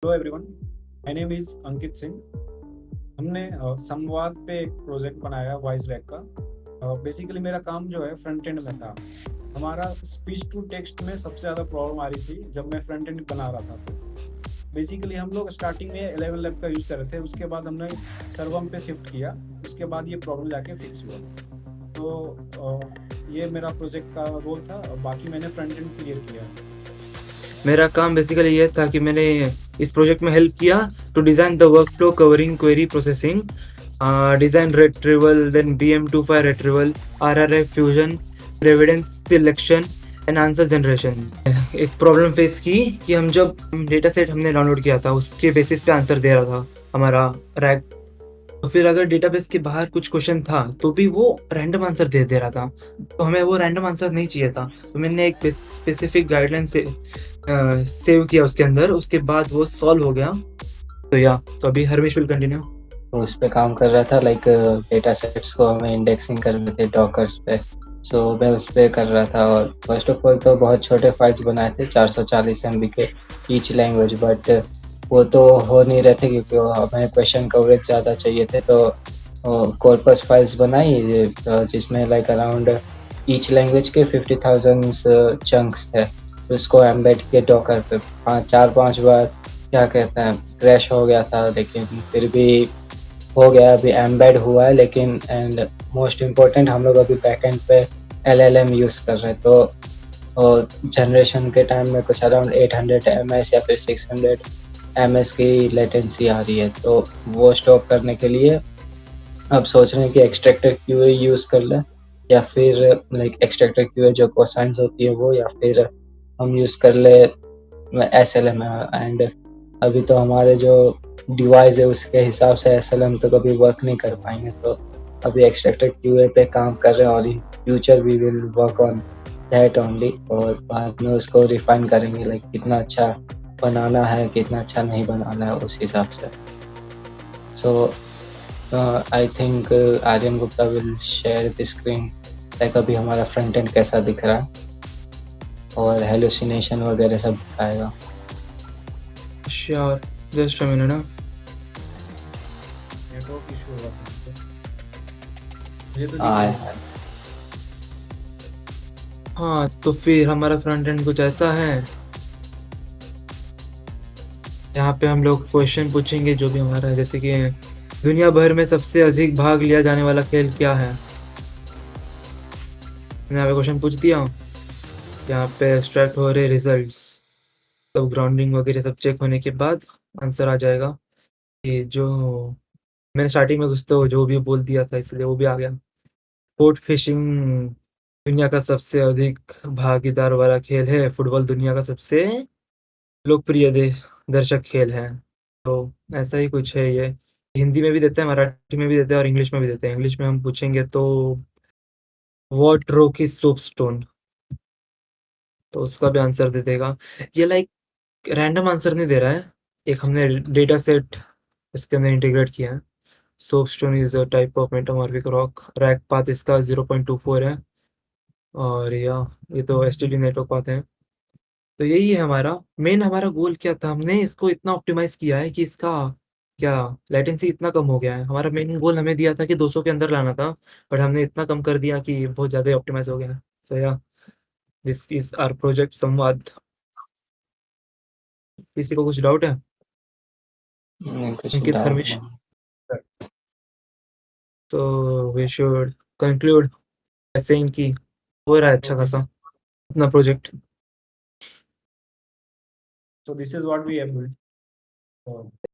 Hello everyone, my name is Ankit Singh. हमने संवाद पे एक प्रोजेक्ट बनाया वॉइस रैक का। बेसिकली मेरा काम जो है फ्रंट एंड में था। हमारा स्पीच टू टेक्स्ट में सबसे ज़्यादा प्रॉब्लम आ रही थी जब मैं फ्रंट एंड बना रहा था। तो बेसिकली हम लोग स्टार्टिंग में 11 लैब का यूज़ कर रहे थे, उसके बाद हमने सर्वम पे शिफ्ट किया। उसके बाद ये प्रॉब्लम जाके फिक्स हुआ। तो ये मेरा प्रोजेक्ट का रोल था, और बाकी मैंने फ्रंट एंड क्लियर किया। मेरा काम बेसिकली ये था कि मैंने इस प्रोजेक्ट में हेल्प किया to design the work flow covering query processing, design retrieval, then BM25 retrieval, RRF fusion, evidence selection and answer generation. एक प्रॉब्लम फेस की कि हम जब डेटा सेट हमने डाउनलोड किया था उसके बेसिस पे आंसर दे रहा था हमारा रैक। तो फिर अगर डेटाबेस के बाहर कुछ क्वेश्चन था तो भी वो रैंडम आंसर दे रहा था, तो हमें वो रैंडम आंसर नहीं चाहिए था। तो मैंने एक स्पेसिफिक गाइडलाइन से सेव किया उसके अंदर, उसके बाद वो सॉल्व हो गया। तो अभी हरमेश विल कंटिन्यू। तो उस पे काम कर रहा था, लाइक डेटा सेट्स को हमें इंडेक्सिंग करने थे डॉकर्स पे। सो मैं उस पे कर रहा था, और फर्स्ट ऑफ ऑल तो बहुत छोटे फाइल्स बनाए थे 440 MB के ईच लैंग्वेज, बट वो तो हो नहीं रहे थे क्योंकि हमें क्वेश्चन कवरेज ज़्यादा चाहिए थे। तो कॉर्पस फाइल्स बनाई जिसमें लाइक अराउंड ईच लैंग्वेज के 50,000 चंक्स थे। तो उसको एम्बेड किए डॉकर पे 4-5 बार क्या कहते हैं क्रैश हो गया था, लेकिन फिर भी हो गया, अभी एम्बेड हुआ है। लेकिन एंड मोस्ट इम्पोर्टेंट, हम लोग अभी बैकएंड पे LLM यूज़ कर रहे हैं। तो जनरेशन के टाइम में कुछ अराउंड 800 ms या फिर 600 ms की लेटेंसी आ रही है। तो वो स्टॉप करने के लिए अब सोच रहे हैं कि एक्सट्रैक्टर क्यूए यूज़ कर लें, या फिर लाइक एक्सट्रैक्टर क्यूए जो कोसाइंस होती है वो, या फिर हम यूज़ कर ले SLM। एंड अभी तो हमारे जो डिवाइस है उसके हिसाब से SLM तो कभी वर्क नहीं कर पाएंगे। तो अभी एक्सट्रैक्टर क्यूए पे काम कर रहे हैं, और in future we will work on that only, और बाद में उसको रिफाइन करेंगे, लाइक कितना अच्छा बनाना है कितना अच्छा नहीं बनाना है उस हिसाब से। So I think Aryan Gupta will share the screen, like अभी हमारा फ्रंट एंड कैसा दिख रहा है और हेलुसिनेशन वगैरह सब दिखाएगा। श्योर, जस्ट अ मिनट ना। नेटवर्क इशू हो रहा था मुझे तो दिख रहा हाँ, है। हाँ, तो फिर हमारा फ्रंट एंड कुछ ऐसा है। यहाँ पे हम लोग क्वेश्चन पूछेंगे जो भी हमारा है, जैसे कि दुनिया भर में सबसे अधिक भाग लिया जाने वाला खेल क्या है। मैंने यहाँ पे क्वेश्चन पूछ दिया। यहाँ पे एक्सट्रैक्ट हो रहे रिजल्ट्स, सब ग्राउंडिंग वगैरह सब चेक होने के बाद आंसर आ जाएगा। ये जो मैंने स्टार्टिंग में कुछ तो जो भी बोल दिया था इसलिए वो भी आ गया। स्पोर्ट फिशिंग दुनिया का सबसे अधिक भागीदार वाला खेल है। फुटबॉल दुनिया का सबसे लोकप्रिय दर्शक खेल है। तो ऐसा ही कुछ है ये। हिंदी में भी देते हैं, मराठी में भी देते हैं और इंग्लिश में भी देते हैं। इंग्लिश में हम पूछेंगे तो व्हाट रॉक इज सोपस्टोन, तो उसका भी आंसर दे देगा। ये लाइक रैंडम आंसर नहीं दे रहा है, एक हमने डेटा सेट इसके अंदर इंटीग्रेट किया है। Soapstone is a type of metamorphic rock, rack path इसका 0.24 है। और ये तो एसटीडी नेटवर्क पाथ है। तो यही है हमारा मेन। हमारा गोल क्या था, हमने इसको इतना ऑप्टिमाइज किया है कि इसका क्या लेटेंसी इतना कम हो गया है। हमारा मेन गोल हमें दिया था कि 200 के अंदर लाना था, बट हमने इतना कम कर दिया कि बहुत ज़्यादा ऑप्टिमाइज हो गया है। सो या दिस इज आवर प्रोजेक्ट संवाद। किसी को कुछ डाउट है? कुछ अंकित, डाउट हरमिश। नहीं। तो वी शुड कंक्लूड सेइंग कि हो रहा है अच्छा तो खासा अपना project. This is what we have built.